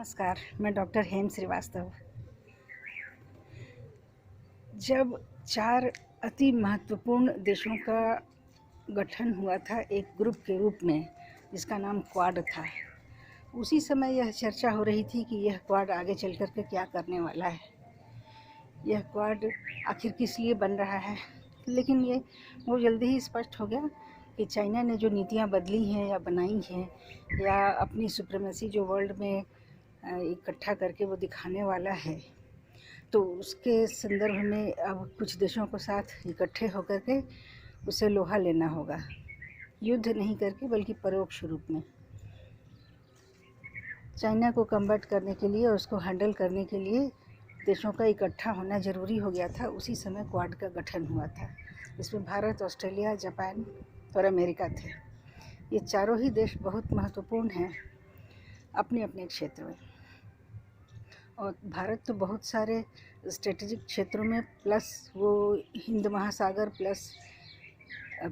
नमस्कार, मैं डॉक्टर हेम श्रीवास्तव। जब 4 अति महत्वपूर्ण देशों का गठन हुआ था एक ग्रुप के रूप में, जिसका नाम क्वाड था, उसी समय यह चर्चा हो रही थी कि यह क्वाड आगे चल कर के क्या करने वाला है, यह क्वाड आखिर किस लिए बन रहा है। लेकिन ये बहुत जल्दी ही स्पष्ट हो गया कि चाइना ने जो नीतियाँ बदली हैं या बनाई हैं, या अपनी सुप्रीमेसी जो वर्ल्ड में इकट्ठा करके वो दिखाने वाला है, तो उसके संदर्भ में अब कुछ देशों को साथ इकट्ठे होकर के उसे लोहा लेना होगा, युद्ध नहीं करके बल्कि परोक्ष रूप में। चाइना को कम्बैट करने के लिए और उसको हैंडल करने के लिए देशों का इकट्ठा होना ज़रूरी हो गया था। उसी समय क्वाड का गठन हुआ था। इसमें भारत, ऑस्ट्रेलिया, जापान और अमेरिका थे। ये चारों ही देश बहुत महत्वपूर्ण हैं अपने अपने क्षेत्र में। और भारत तो बहुत सारे स्ट्रेटेजिक क्षेत्रों में, प्लस वो हिंद महासागर, प्लस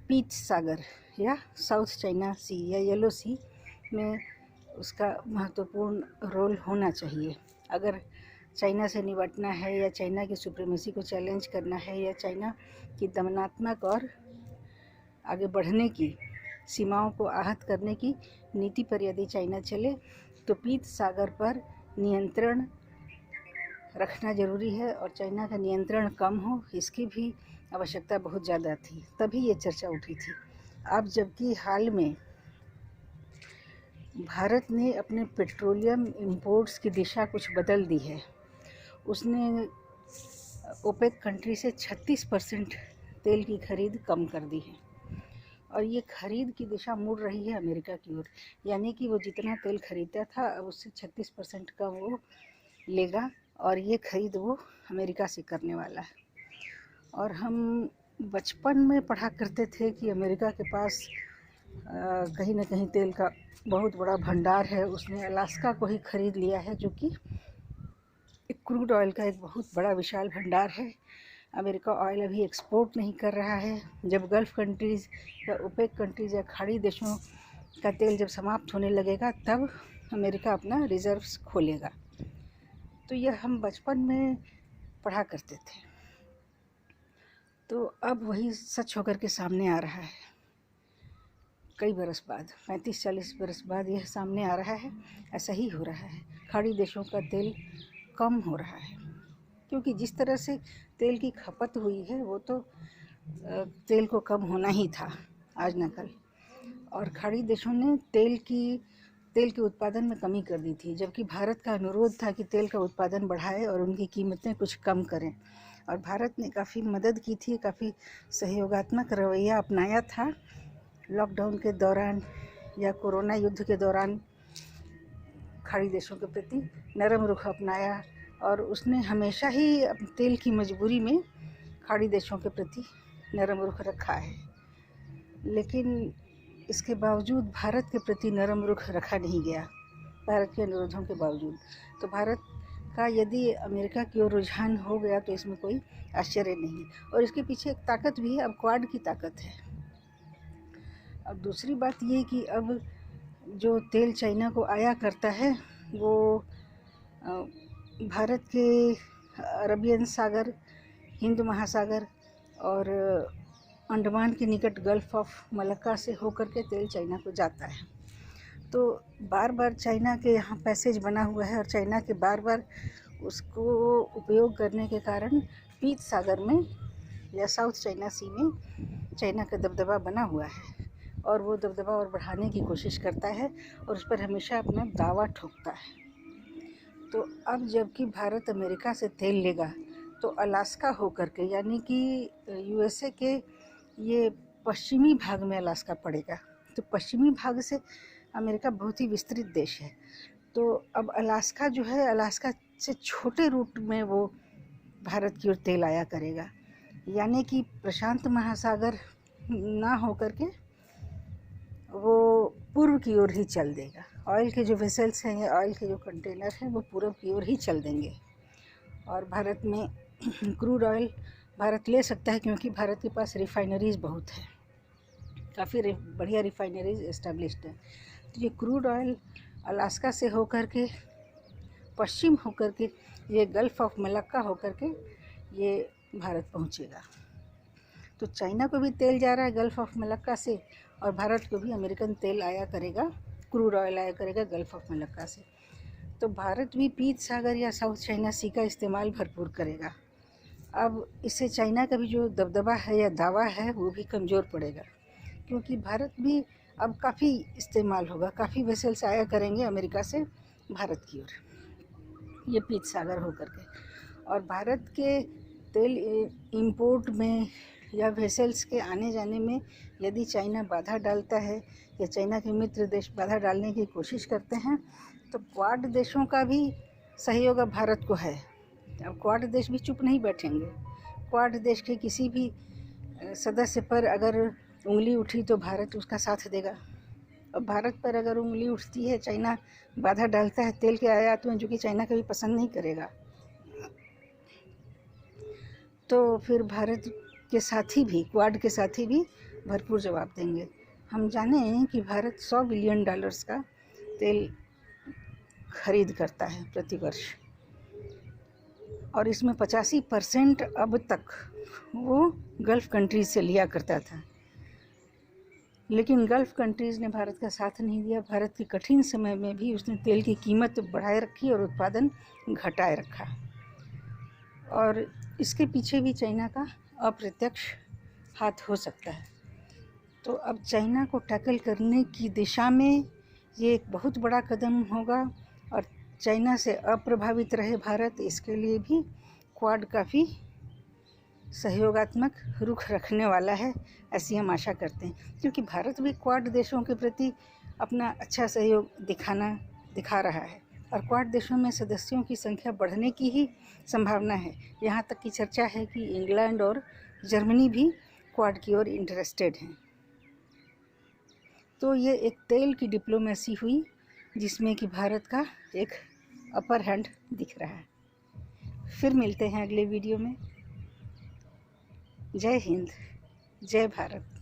पीच सागर या साउथ चाइना सी या येलो सी में उसका महत्वपूर्ण रोल होना चाहिए। अगर चाइना से निपटना है, या चाइना की सुप्रीमेसी को चैलेंज करना है, या चाइना की दमनात्मक और आगे बढ़ने की सीमाओं को आहत करने की नीति पर यदि चाइना चले, तो पीत सागर पर नियंत्रण रखना ज़रूरी है। और चाइना का नियंत्रण कम हो, इसकी भी आवश्यकता बहुत ज़्यादा थी, तभी ये चर्चा उठी थी। अब जबकि हाल में भारत ने अपने पेट्रोलियम इंपोर्ट्स की दिशा कुछ बदल दी है। उसने ओपेक कंट्री से 36% तेल की खरीद कम कर दी है, और ये खरीद की दिशा मुड़ रही है अमेरिका की ओर। यानी कि वो जितना तेल खरीदता था, अब उससे 36% का वो लेगा, और ये खरीद वो अमेरिका से करने वाला है। और हम बचपन में पढ़ा करते थे कि अमेरिका के पास कहीं ना कहीं तेल का बहुत बड़ा भंडार है। उसने अलास्का को ही खरीद लिया है, जो कि क्रूड ऑयल का एक बहुत बड़ा विशाल भंडार है। अमेरिका ऑयल अभी एक्सपोर्ट नहीं कर रहा है। जब गल्फ़ कंट्रीज़ या ओपेक कंट्रीज़ या खाड़ी देशों का तेल जब समाप्त होने लगेगा, तब अमेरिका अपना रिजर्व्स खोलेगा। तो यह हम बचपन में पढ़ा करते थे। तो अब वही सच होकर के सामने आ रहा है। कई बरस बाद, 35-40 बरस बाद यह सामने आ रहा है। ऐसा ही हो रहा है। खाड़ी देशों का तेल कम हो रहा है, क्योंकि जिस तरह से तेल की खपत हुई है, वो तो तेल को कम होना ही था आज न कल। और खाड़ी देशों ने तेल के उत्पादन में कमी कर दी थी, जबकि भारत का अनुरोध था कि तेल का उत्पादन बढ़ाए और उनकी कीमतें कुछ कम करें। और भारत ने काफ़ी मदद की थी, काफ़ी सहयोगात्मक रवैया अपनाया था लॉकडाउन के दौरान या कोरोना युद्ध के दौरान। खाड़ी देशों के प्रति नरम रुख अपनाया, और उसने हमेशा ही तेल की मजबूरी में खाड़ी देशों के प्रति नरम रुख रखा है। लेकिन इसके बावजूद भारत के प्रति नरम रुख रखा नहीं गया, भारत के अनुरोधों के बावजूद। तो भारत का यदि अमेरिका की ओर रुझान हो गया, तो इसमें कोई आश्चर्य नहीं। और इसके पीछे एक ताकत भी है, अब क्वाड की ताकत है। अब दूसरी बात ये कि अब जो तेल चाइना को आया करता है, वो भारत के अरबियन सागर, हिंद महासागर और अंडमान के निकट गल्फ़ ऑफ मलक्का से होकर के तेल चाइना को जाता है। तो बार बार चाइना के यहाँ पैसेज बना हुआ है, और चाइना के बार बार उसको उपयोग करने के कारण पीत सागर में या साउथ चाइना सी में चाइना का दबदबा बना हुआ है, और वो दबदबा और बढ़ाने की कोशिश करता है, और उस पर हमेशा अपना दावा ठोकता है। तो अब जबकि भारत अमेरिका से तेल लेगा, तो अलास्का होकर के, यानी कि यूएसए के ये पश्चिमी भाग में अलास्का पड़ेगा। तो पश्चिमी भाग से अमेरिका बहुत ही विस्तृत देश है। तो अब अलास्का जो है, अलास्का से छोटे रूट में वो भारत की ओर तेल आया करेगा। यानी कि प्रशांत महासागर ना होकर के वो पूर्व की ओर ही चल देगा। ऑयल के जो वेसल्स हैं या ऑयल के जो कंटेनर हैं, वो पूर्व की ओर ही चल देंगे। और भारत में क्रूड ऑयल भारत ले सकता है, क्योंकि भारत के पास रिफाइनरीज़ बहुत है, काफ़ी बढ़िया रिफाइनरीज़ इस्टेब्लिश्ड है। तो ये क्रूड ऑयल अलास्का से होकर के पश्चिम होकर के, ये गल्फ़ ऑफ मलक्का होकर के ये भारत पहुंचेगा। तो चाइना को भी तेल जा रहा है गल्फ़ ऑफ मलक्का से, और भारत को भी अमेरिकन तेल आया करेगा, क्रूड ऑयल आया करेगा गल्फ़ ऑफ मलक्का से। तो भारत भी पीत सागर या साउथ चाइना सी का इस्तेमाल भरपूर करेगा। अब इससे चाइना का भी जो दबदबा है या दावा है वो भी कमज़ोर पड़ेगा, क्योंकि भारत भी अब काफ़ी इस्तेमाल होगा, काफ़ी वेसल्स आया करेंगे अमेरिका से भारत की ओर, ये पीत सागर होकर के। और भारत के तेल इंपोर्ट में या वेसल्स के आने जाने में यदि चाइना बाधा डालता है या चाइना के मित्र देश बाधा डालने की कोशिश करते हैं, तो क्वाड देशों का भी सहयोग अब भारत को है। अब क्वाड देश भी चुप नहीं बैठेंगे। क्वाड देश के किसी भी सदस्य पर अगर उंगली उठी तो भारत उसका साथ देगा। और भारत पर अगर उंगली उठती है, चाइना बाधा डालता है तेल के आयात में, जो कि चाइना कभी पसंद नहीं करेगा, तो फिर भारत के साथी भी, क्वाड के साथी भी भरपूर जवाब देंगे। हम जानें कि भारत $100 बिलियन का तेल खरीद करता है प्रतिवर्ष, और इसमें 85% अब तक वो गल्फ़ कंट्रीज़ से लिया करता था। लेकिन गल्फ़ कंट्रीज़ ने भारत का साथ नहीं दिया। भारत के कठिन समय में भी उसने तेल की कीमत बढ़ाए रखी और उत्पादन घटाए रखा। और इसके पीछे भी चाइना का अप्रत्यक्ष हाथ हो सकता है। तो अब चाइना को टैकल करने की दिशा में ये एक बहुत बड़ा कदम होगा, और चाइना से अप्रभावित रहे भारत, इसके लिए भी क्वाड काफ़ी सहयोगात्मक रुख रखने वाला है, ऐसी हम आशा करते हैं। क्योंकि भारत भी क्वाड देशों के प्रति अपना अच्छा सहयोग दिखा रहा है, और क्वाड देशों में सदस्यों की संख्या बढ़ने की ही संभावना है। यहाँ तक की चर्चा है कि इंग्लैंड और जर्मनी भी क्वाड की ओर इंटरेस्टेड हैं। तो ये एक तेल की डिप्लोमेसी हुई जिसमें कि भारत का एक अपर हैंड दिख रहा है। फिर मिलते हैं अगले वीडियो में। जय हिंद, जय भारत।